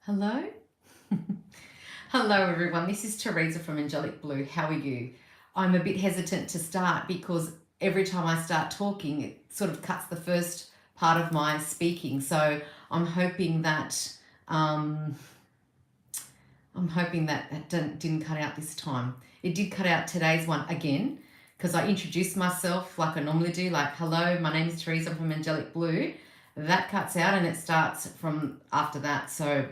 Hello? Hello everyone, this is Teresa from Angelic Blue. How are you? I'm a bit hesitant to start because every time I start talking it sort of cuts the first part of my speaking. So I'm hoping that that didn't cut out this time. It did cut out today's one again because I introduced myself like I normally do, like hello, my name is Teresa, I'm from Angelic Blue. That cuts out and it starts from after that. So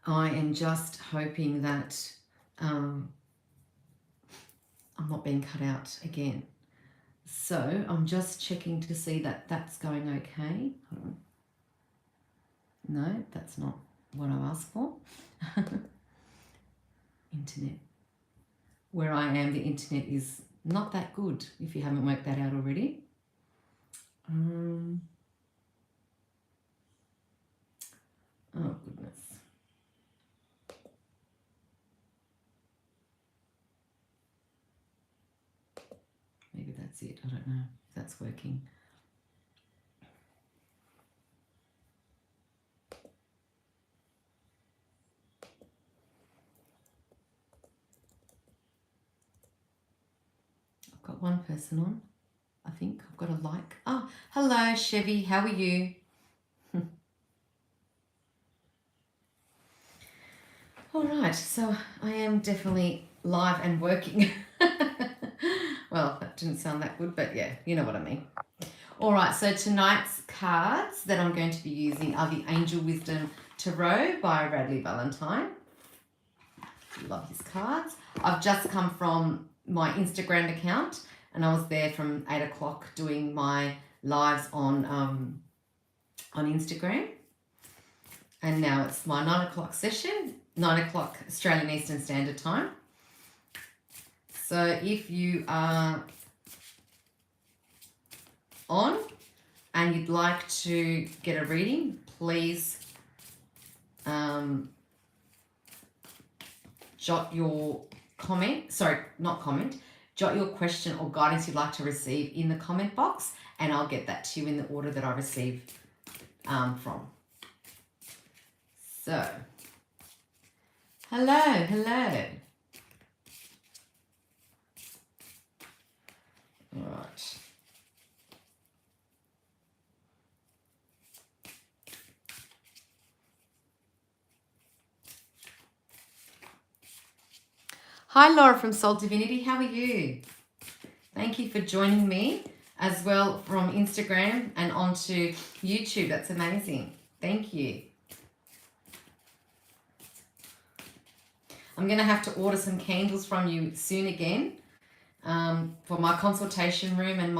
I am just hoping that I'm not being cut out again. So I'm just checking to see that that's going okay. Hold on. No, that's not what I asked for. Internet. Where I am, the internet is not that good, if you haven't worked that out already. Oh, goodness. Maybe that's it. I don't know if that's working. I've got one person on. I think I've got a like. Oh, hello, Chevy. How are you? All right, so I am definitely live and working. Well, that didn't sound that good, but yeah, you know what I mean. All right, so tonight's cards that I'm going to be using are the Angel Wisdom Tarot by Radley Valentine. Love his cards. I've just come from my Instagram account and I was there from 8 o'clock doing my lives on Instagram. And now it's my 9 o'clock session, 9 o'clock Australian Eastern Standard Time. So if you are on and you'd like to get a reading, please jot your jot your question or guidance you'd like to receive in the comment box and I'll get that to you in the order that I receive from. So, hello. All right. Hi, Laura from Soul Divinity. How are you? Thank you for joining me as well from Instagram and onto YouTube. That's amazing. Thank you. I'm going to have to order some candles from you soon again for my consultation room and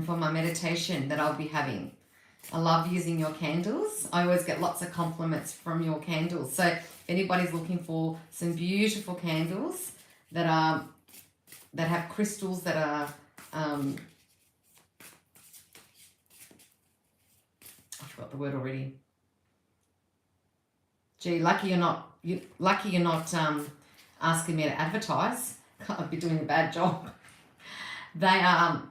for my meditation that I'll be having. I love using your candles. I always get lots of compliments from your candles. So if anybody's looking for some beautiful candles that have crystals that are I forgot the word already. Gee, lucky you're not asking me to advertise. I'd be doing a bad job. They are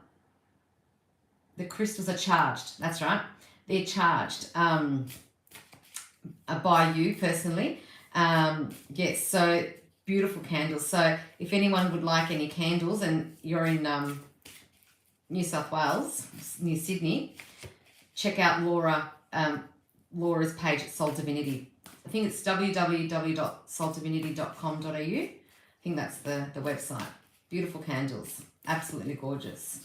the crystals are charged. That's right. They're charged by you personally. Yes, so beautiful candles. So if anyone would like any candles and you're in New South Wales, near Sydney, check out Laura's page at Soul Divinity. I think it's www.souldivinity.com.au. I think that's the website. Beautiful candles. Absolutely gorgeous.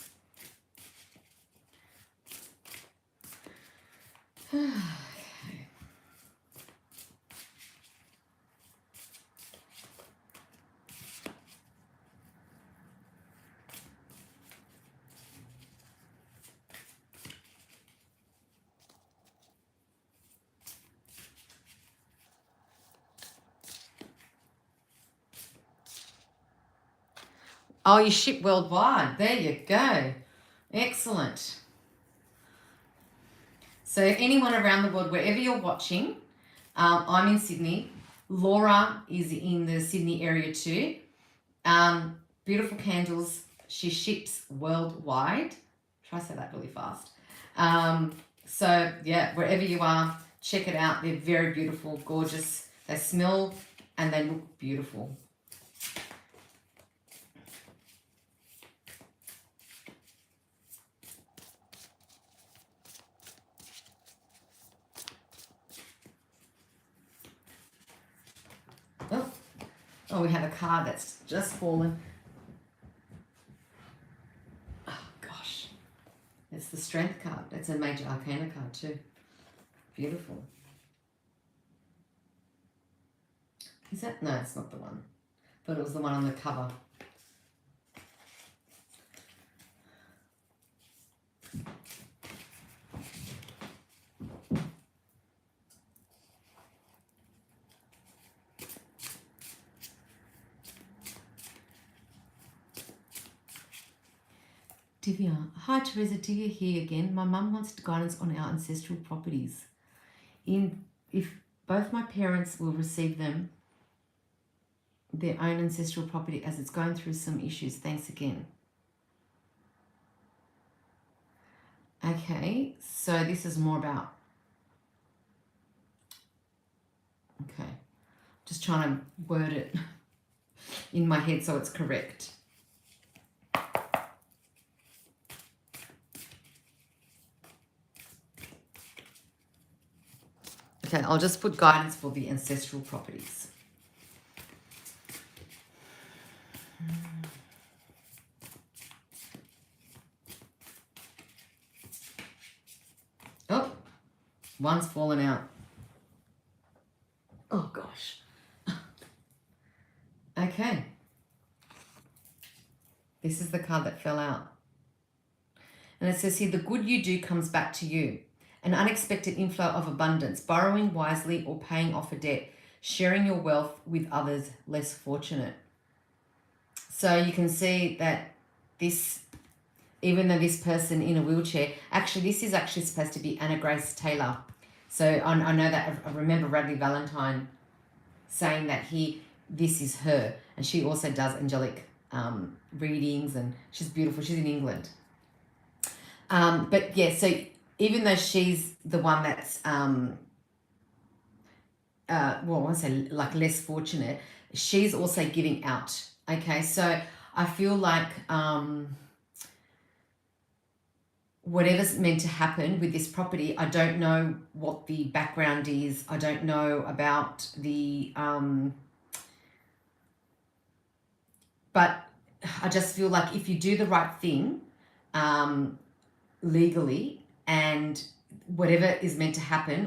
Okay. Oh, you ship worldwide. There you go. Excellent. So anyone around the world, wherever you're watching, I'm in Sydney. Laura is in the Sydney area too. Beautiful candles. She ships worldwide. Try to say that really fast. So yeah, wherever you are, Check it out. They're very beautiful, gorgeous. They smell and they look beautiful. Oh, we have a card that's just fallen. Oh, gosh. It's the Strength card. It's a Major Arcana card too. Beautiful. Is that? No, it's not the one. But it was the one on the cover. Divya. Hi Teresa, Divya here again. My mum wants guidance on our ancestral properties. If both my parents will receive their own ancestral property as it's going through some issues. Thanks again. Okay, so this is more about... Okay, just trying to word it in my head so it's correct. Okay, I'll just put guidance for the ancestral properties. Oh, one's fallen out. Oh, gosh. Okay. This is the card that fell out. And it says here, the good you do comes back to you. An unexpected inflow of abundance, borrowing wisely or paying off a debt, sharing your wealth with others less fortunate. So you can see that this, even though this person in a wheelchair, actually this is actually supposed to be Anna Grace Taylor. So I know that, I remember Radley Valentine saying that this is her. And she also does angelic readings, and she's beautiful. She's in England. But yeah, so even though she's the one that's, well, I want to say like less fortunate, she's also giving out. Okay, so I feel like whatever's meant to happen with this property, I don't know what the background is. I don't know about the, but I just feel like if you do the right thing legally, and whatever is meant to happen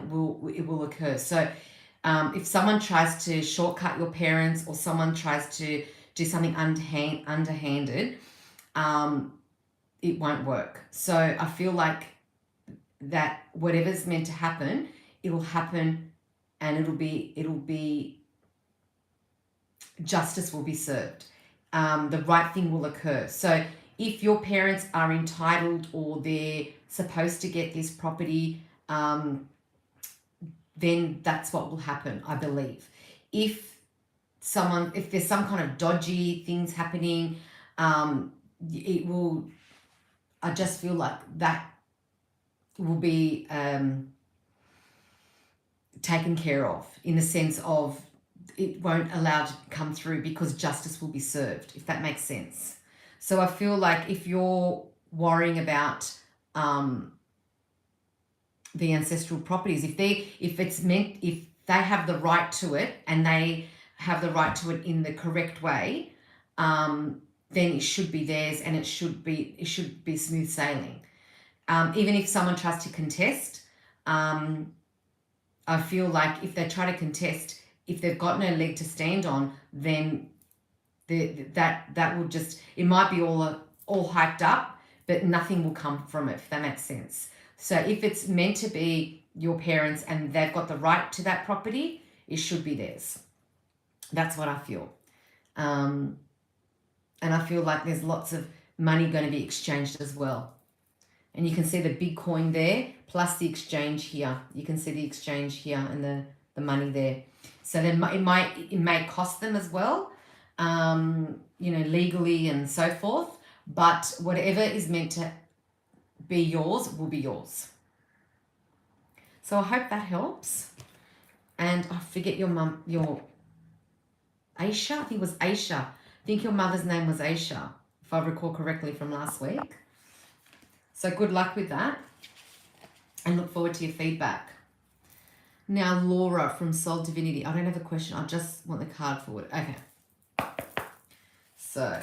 it will occur. So if someone tries to shortcut your parents, or someone tries to do something underhanded, it won't work. So I feel like that whatever's meant to happen, it'll happen, and it'll be justice will be served. The right thing will occur. So if your parents are entitled or they're supposed to get this property, then that's what will happen, I believe. If there's some kind of dodgy things happening, it will, I just feel like that will be taken care of, in the sense of it won't allow to come through, because justice will be served, if that makes sense. So I feel like if you're worrying about the ancestral properties, if they have the right to it, and they have the right to it in the correct way, then it should be theirs, and it should be smooth sailing. Even if someone tries to contest, I feel like if they try to contest, if they've got no leg to stand on, then that will just, it might be all hyped up, but nothing will come from it, if that makes sense. So if it's meant to be your parents and they've got the right to that property, it should be theirs. That's what I feel. And I feel like there's lots of money going to be exchanged as well. And you can see the big coin there, plus the exchange here. You can see the exchange here and the money there. So then it may cost them as well, legally and so forth. But whatever is meant to be yours will be yours. So I hope that helps. And I forget your mum, your Aisha, I think it was Aisha. I think your mother's name was Aisha, if I recall correctly from last week. So good luck with that. And look forward to your feedback. Now, Laura from Soul Divinity. I don't have a question. I just want the card forward. Okay. So,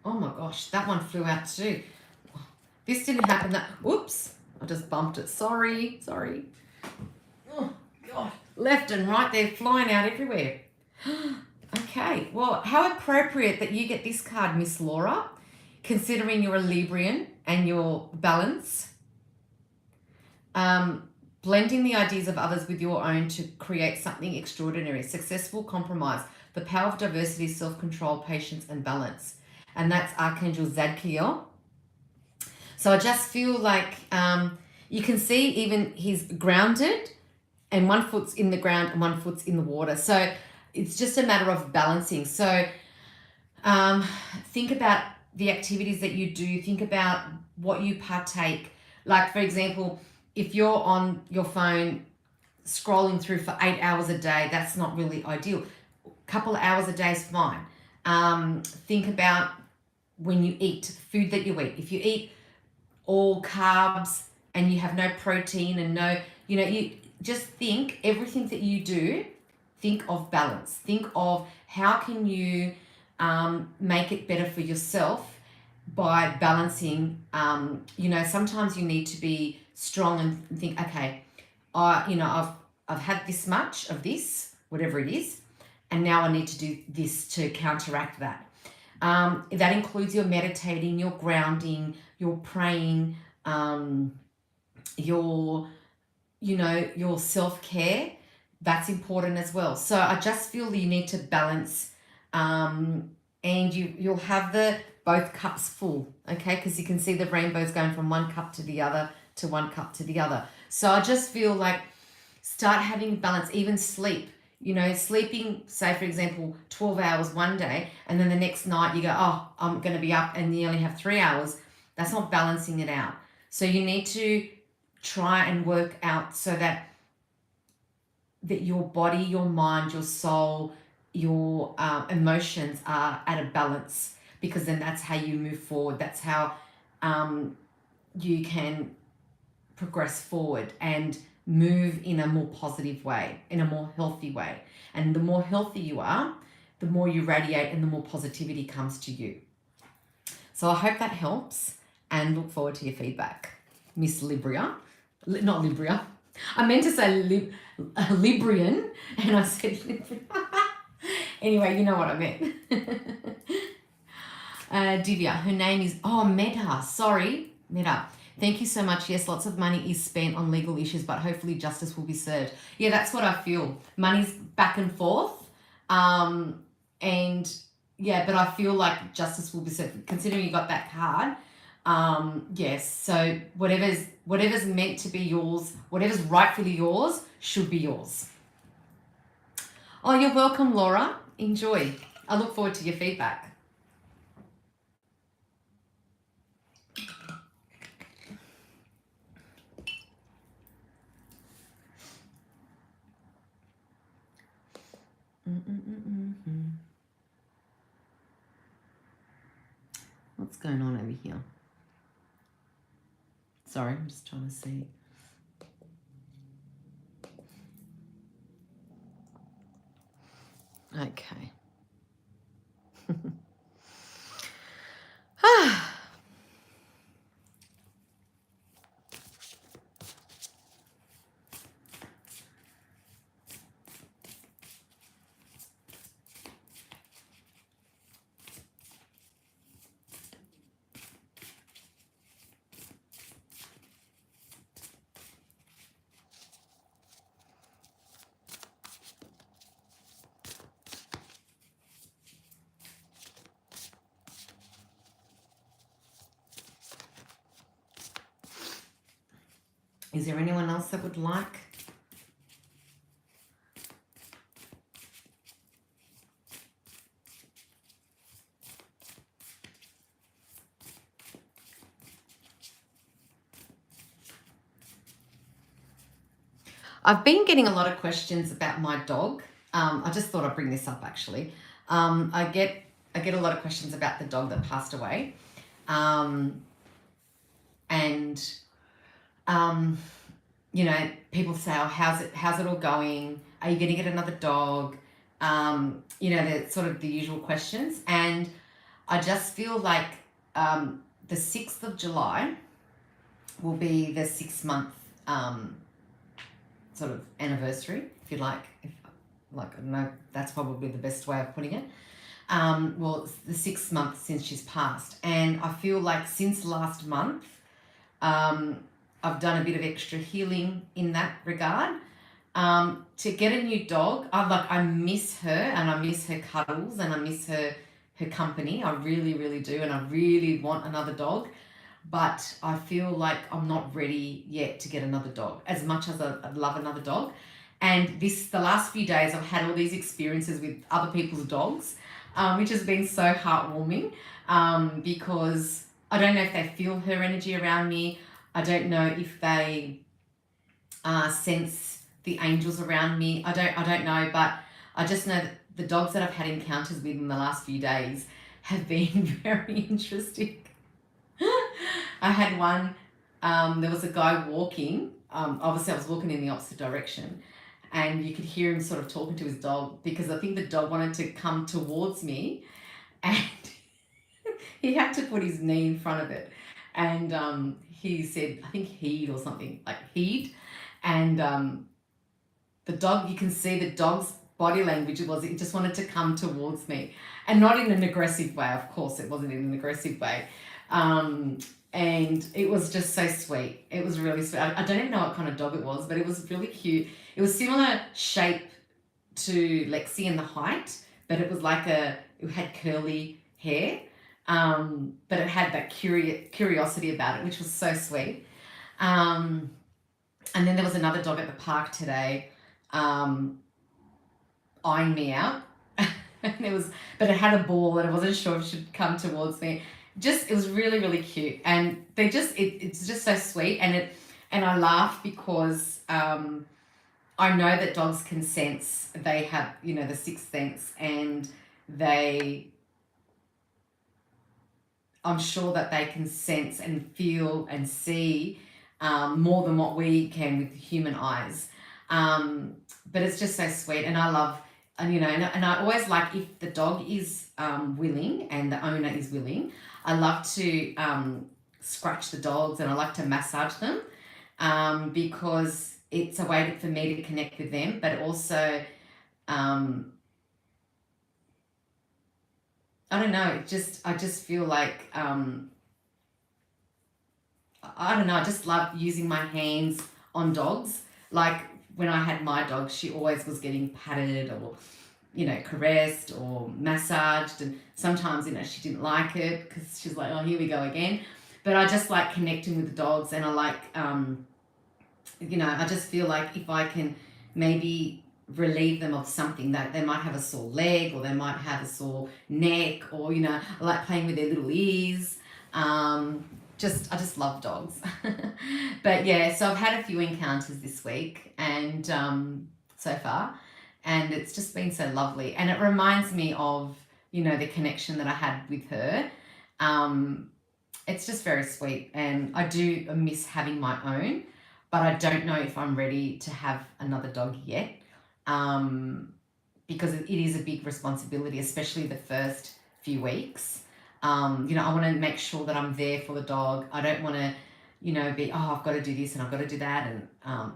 oh my gosh, that one flew out too. This didn't happen that, oops, I just bumped it. Sorry. Oh God, left and right, they're flying out everywhere. Okay, well, how appropriate that you get this card, Miss Laura, considering you're a Librian and your balance. Blending the ideas of others with your own to create something extraordinary. Successful compromise. The power of diversity, self-control, patience, and balance. And that's Archangel Zadkiel. So I just feel like you can see even he's grounded and one foot's in the ground and one foot's in the water. So it's just a matter of balancing. So think about the activities that you do. Think about what you partake. Like, for example, if you're on your phone scrolling through for 8 hours a day, that's not really ideal. A couple of hours a day is fine. Think about when you eat, food that you eat. If you eat all carbs and you have no protein and no, you just think everything that you do, think of balance. Think of how can you make it better for yourself by balancing. Sometimes you need to be strong and think, okay, I've had this much of this, whatever it is, and now I need to do this to counteract that. That includes your meditating, your grounding, your praying, your self-care. That's important as well. So I just feel that you need to balance, and you'll have both cups full, okay? Because you can see the rainbows going from one cup to the other to one cup to the other. So I just feel like start having balance, even sleep. Sleeping, say for example, 12 hours one day, and then the next night you go, oh, I'm going to be up, and you only have 3 hours. That's not balancing it out. So you need to try and work out so that your body, your mind, your soul, your emotions are at a balance, because then that's how you move forward. That's how you can progress forward and move in a more positive way, in a more healthy way. And the more healthy you are, the more you radiate and the more positivity comes to you. So I hope that helps and look forward to your feedback. Miss Libria. Not Libria. I meant to say Librian and I said Libria. Anyway, you know what I meant. Divya, her name is, Meta. Sorry, Meta. Thank you so much. Yes, lots of money is spent on legal issues, but hopefully justice will be served. Yeah, that's what I feel. Money's back and forth. But I feel like justice will be served. Considering you got that card, yes. So whatever's meant to be yours, whatever's rightfully yours, should be yours. Oh, you're welcome, Laura. Enjoy. I look forward to your feedback. What's going on over here? Sorry, I'm just trying to see. Okay. Is there anyone else that would like? I've been getting a lot of questions about my dog. I just thought I'd bring this up actually. I get a lot of questions about the dog that passed away. And you know, people say, oh, how's it all going? Are you going to get another dog? You know, the sort of the usual questions. And I just feel like the 6th of July will be the 6-month sort of anniversary, if you like. I know that's probably the best way of putting it. Well, it's the 6th month since she's passed. And I feel like since last month, I've done a bit of extra healing in that regard. To get a new dog, I miss her, and I miss her cuddles, and I miss her company. I really, really do, and I really want another dog. But I feel like I'm not ready yet to get another dog, as much as I'd love another dog. And the last few days, I've had all these experiences with other people's dogs, which has been so heartwarming, because I don't know if they feel her energy around me. I don't know if they sense the angels around me. I don't know, but I just know that the dogs that I've had encounters with in the last few days have been very interesting. I had one, there was a guy walking, obviously I was walking in the opposite direction, and you could hear him sort of talking to his dog, because I think the dog wanted to come towards me, and he had to put his knee in front of it, and he said, I think heed or something, like heed, and the dog, you can see the dog's body language, it just wanted to come towards me, and not in an aggressive way, of course it wasn't in an aggressive way, and it was just so sweet. It was really sweet. I don't even know what kind of dog it was, but it was really cute. It was similar shape to Lexi in the height, but it was like it had curly hair, but it had that curiosity about it, which was so sweet. And then there was another dog at the park today, eyeing me out. But it had a ball, and I wasn't sure if it should come towards me. It was really, really cute, and it's just so sweet, and I laugh because I know that dogs can sense. They have, you know, the sixth sense, and I'm sure that they can sense and feel and see more than what we can with human eyes. But it's just so sweet, and I love, and you know, and I always like, if the dog is willing and the owner is willing, I love to scratch the dogs, and I like to massage them, because it's a way for me to connect with them, but also I don't know, I just feel like I don't know, I just love using my hands on dogs. Like when I had my dog, she always was getting patted or, you know, caressed or massaged, and sometimes, you know, she didn't like it because she's like, oh, here we go again. But I just like connecting with the dogs, and I like you know, I just feel like if I can maybe relieve them of something, that they might have a sore leg, or they might have a sore neck, or, you know, I like playing with their little ears. I just love dogs. But yeah, so I've had a few encounters this week, and so far, and it's just been so lovely, and it reminds me of, you know, the connection that I had with her. It's just very sweet, and I do miss having my own, but I don't know if I'm ready to have another dog yet, because it is a big responsibility, especially the first few weeks. You know, I want to make sure that I'm there for the dog. I don't want to, you know, be, oh, I've got to do this and I've got to do that, and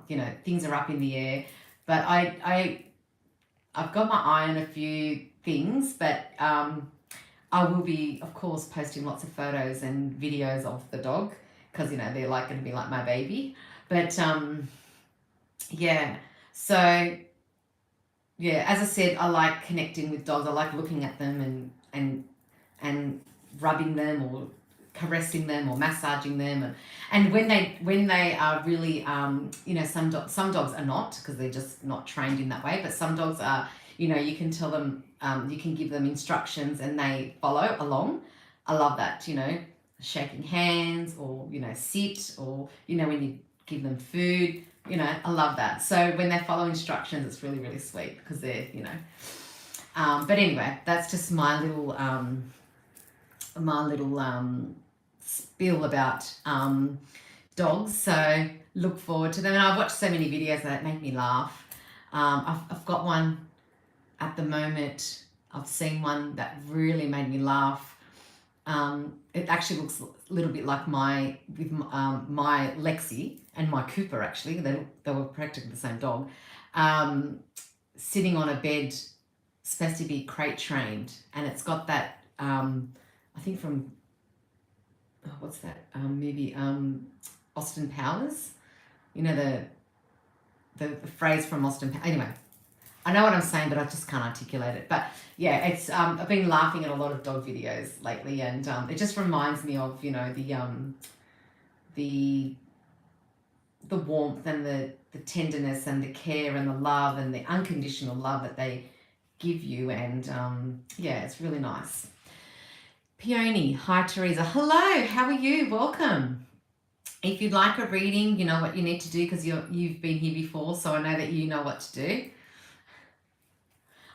you know, things are up in the air. But I've got my eye on a few things, but I will be, of course, posting lots of photos and videos of the dog, because, you know, they're like going to be like my baby. But yeah, so yeah, as I said, I like connecting with dogs. I like looking at them and rubbing them, or caressing them or massaging them, and when they are really you know, some dogs are not, because they're just not trained in that way, but some dogs are, you know, you can tell them, you can give them instructions and they follow along. I love that, you know, shaking hands, or, you know, sit, or, you know, when you give them food, you know, I love that. So when they follow instructions, it's really, really sweet, because they're, you know, but anyway, that's just my little spiel about dogs. So look forward to them. And I've watched so many videos that make me laugh. I've got one at the moment. I've seen one that really made me laugh. It actually looks a little bit like my Lexi and my Cooper. Actually, they were practically the same dog, sitting on a bed, supposed to be crate trained, and it's got that I think from what's that movie, Austin Powers, you know, the phrase from Austin Powers. Anyway, I know what I'm saying, but I just can't articulate it. But yeah, it's I've been laughing at a lot of dog videos lately, and it just reminds me of, you know, the warmth and the tenderness and the care and the love and the unconditional love that they give you, and yeah, it's really nice. Peony, hi Teresa. Hello, how are you? Welcome. If you'd like a reading, you know what you need to do, because you've been here before, so I know that you know what to do.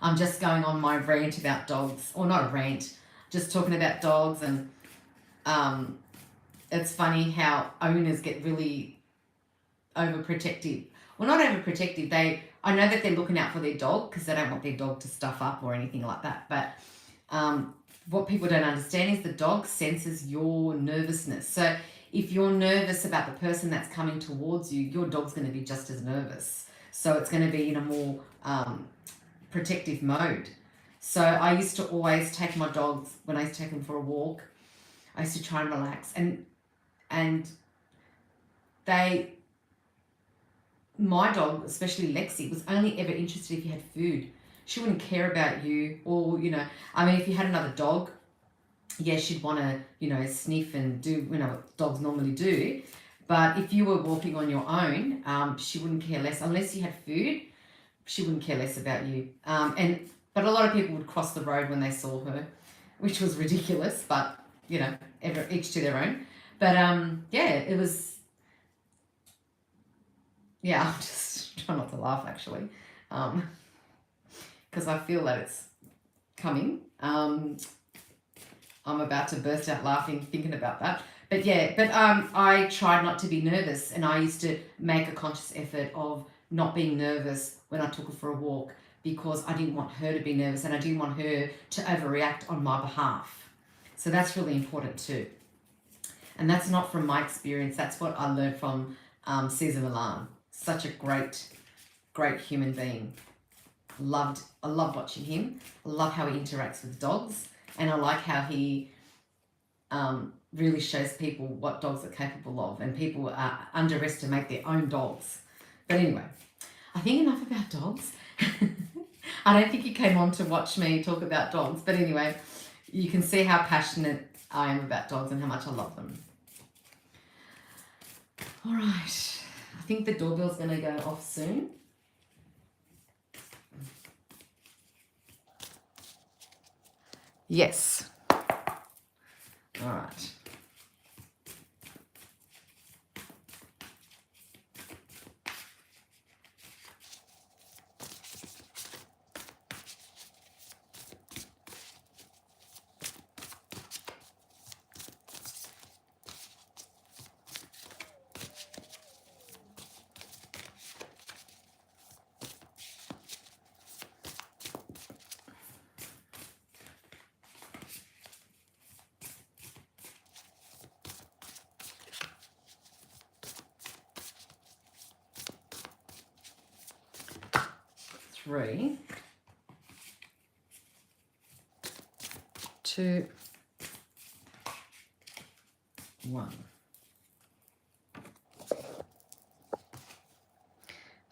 I'm just going on my rant about dogs, or not a rant, just talking about dogs, and it's funny how owners get really overprotective. Well, not overprotective. I know that they're looking out for their dog because they don't want their dog to stuff up or anything like that. But what people don't understand is the dog senses your nervousness. So if you're nervous about the person that's coming towards you, your dog's going to be just as nervous. So it's going to be in a more protective mode. So I used to always take my dogs, when I used to take them for a walk, I used to try and relax, and my dog, especially Lexi, was only ever interested if you had food. She wouldn't care about you, or, you know, I mean, if you had another dog, yeah, she'd want to, you know, sniff and do, you know, what dogs normally do. But if you were walking on your own, she wouldn't care less. Unless you had food, she wouldn't care less about you. But a lot of people would cross the road when they saw her, which was ridiculous, but, you know, each to their own. But yeah, it was, yeah, I'm just trying not to laugh, actually, because I feel that it's coming. I'm about to burst out laughing thinking about that. But yeah, I tried not to be nervous, and I used to make a conscious effort of not being nervous when I took her for a walk, because I didn't want her to be nervous, and I didn't want her to overreact on my behalf. So that's really important too. And that's not from my experience. That's what I learned from Caesar Milan. Such a great, great human being. I love watching him. I love how he interacts with dogs, and I like how he really shows people what dogs are capable of, and people underestimate their own dogs. But anyway, I think enough about dogs. I don't think you came on to watch me talk about dogs, but anyway, you can see how passionate I am about dogs and how much I love them. All right, I think the doorbell's going to go off soon. Yes. All right. Three, 2, 1.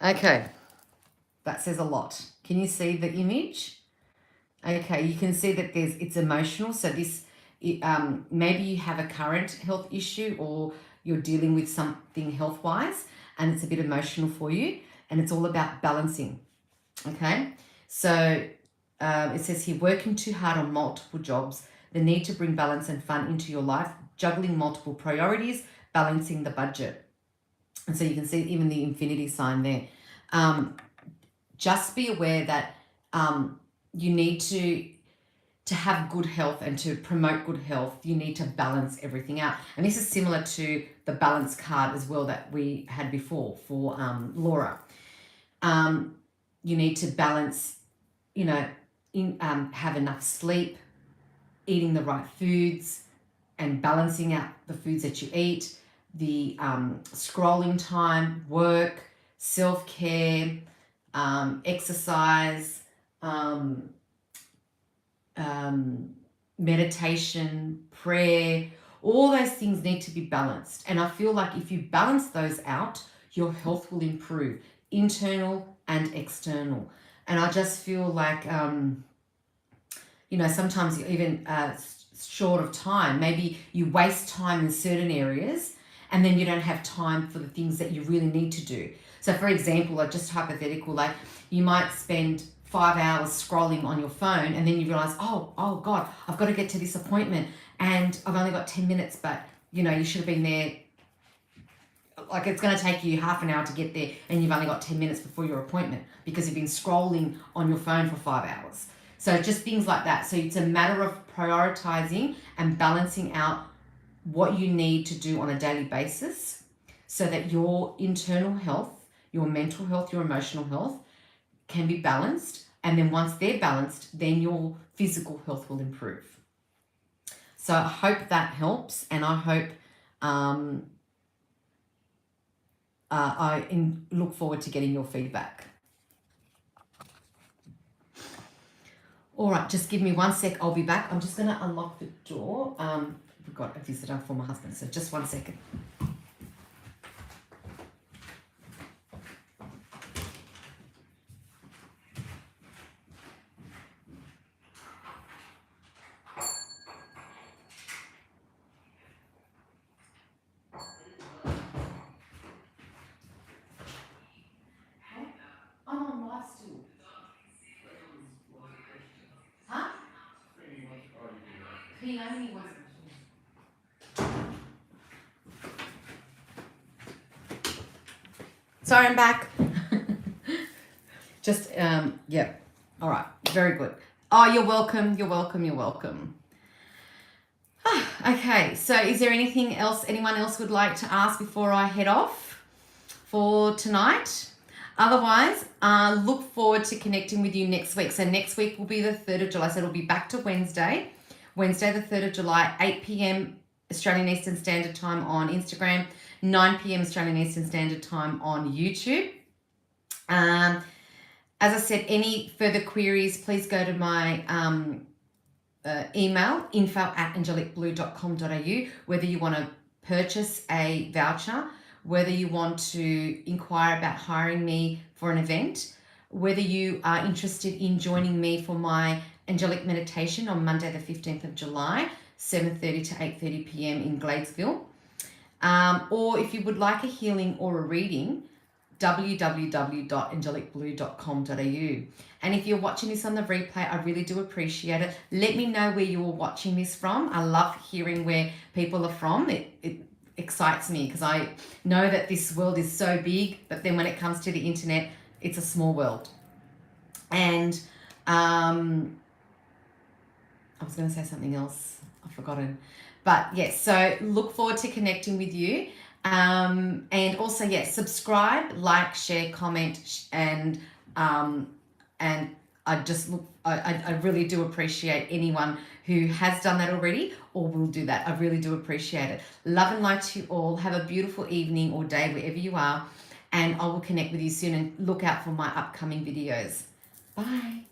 Okay, that says a lot. Can you see the image? Okay, you can see that it's emotional. So Maybe you have a current health issue, or you're dealing with something health-wise, and it's a bit emotional for you, and it's all about balancing. Okay, so it says here, working too hard on multiple jobs, the need to bring balance and fun into your life, juggling multiple priorities, balancing the budget. And so you can see even the infinity sign there. Just be aware that you need to have good health and to promote good health, you need to balance everything out. And this is similar to the balance card as well that we had before for Laura. You need to balance, have enough sleep, eating the right foods, and balancing out the foods that you eat, the scrolling time, work, self-care, exercise, meditation, prayer, all those things need to be balanced. And I feel like if you balance those out, your health will improve, internal and external. And I just feel like, sometimes you're even short of time. Maybe you waste time in certain areas, and then you don't have time for the things that you really need to do. So for example, like just hypothetical, like you might spend 5 hours scrolling on your phone, and then you realize, oh God, I've got to get to this appointment and I've only got 10 minutes, but you should have been there. Like it's going to take you half an hour to get there, and you've only got 10 minutes before your appointment because you've been scrolling on your phone for 5 hours. So just things like that. So it's a matter of prioritizing and balancing out what you need to do on a daily basis so that your internal health, your mental health, your emotional health can be balanced. And then once they're balanced, then your physical health will improve. So I hope that helps, and I hope look forward to getting your feedback. All right, just give me 1 sec. I'll be back. I'm just going to unlock the door. We've got a visitor for my husband, so just 1 second. I'm on live still. Huh? He only wasn't. Sorry, I'm back. Just, yeah. All right. Very good. Oh, you're welcome. You're welcome. You're welcome. Okay. So is there anything else anyone else would like to ask before I head off for tonight? Otherwise, look forward to connecting with you next week. So next week will be the 3rd of July. So it'll be back to Wednesday the 3rd of July, 8 p.m. Australian Eastern Standard Time on Instagram, 9 p.m. Australian Eastern Standard Time on YouTube. As I said, any further queries, please go to my email, info@angelicblue.com.au, whether you want to purchase a voucher, whether you want to inquire about hiring me for an event, whether you are interested in joining me for my angelic meditation on Monday the 15th of July, 7:30 to 8:30 p.m. in Gladesville, or if you would like a healing or a reading, www.angelicblue.com.au. And if you're watching this on the replay, I really do appreciate it. Let me know where you're watching this from. I love hearing where people are from. It excites me because I know that this world is so big, but then when it comes to the internet, it's a small world. And I was going to say something else. I've forgotten. But yes, so look forward to connecting with you. And also, yes, subscribe, like, share, comment, and I really do appreciate anyone who has done that already or will do that. I really do appreciate it. Love and light to you all. Have a beautiful evening or day wherever you are, and I will connect with you soon, and look out for my upcoming videos. Bye.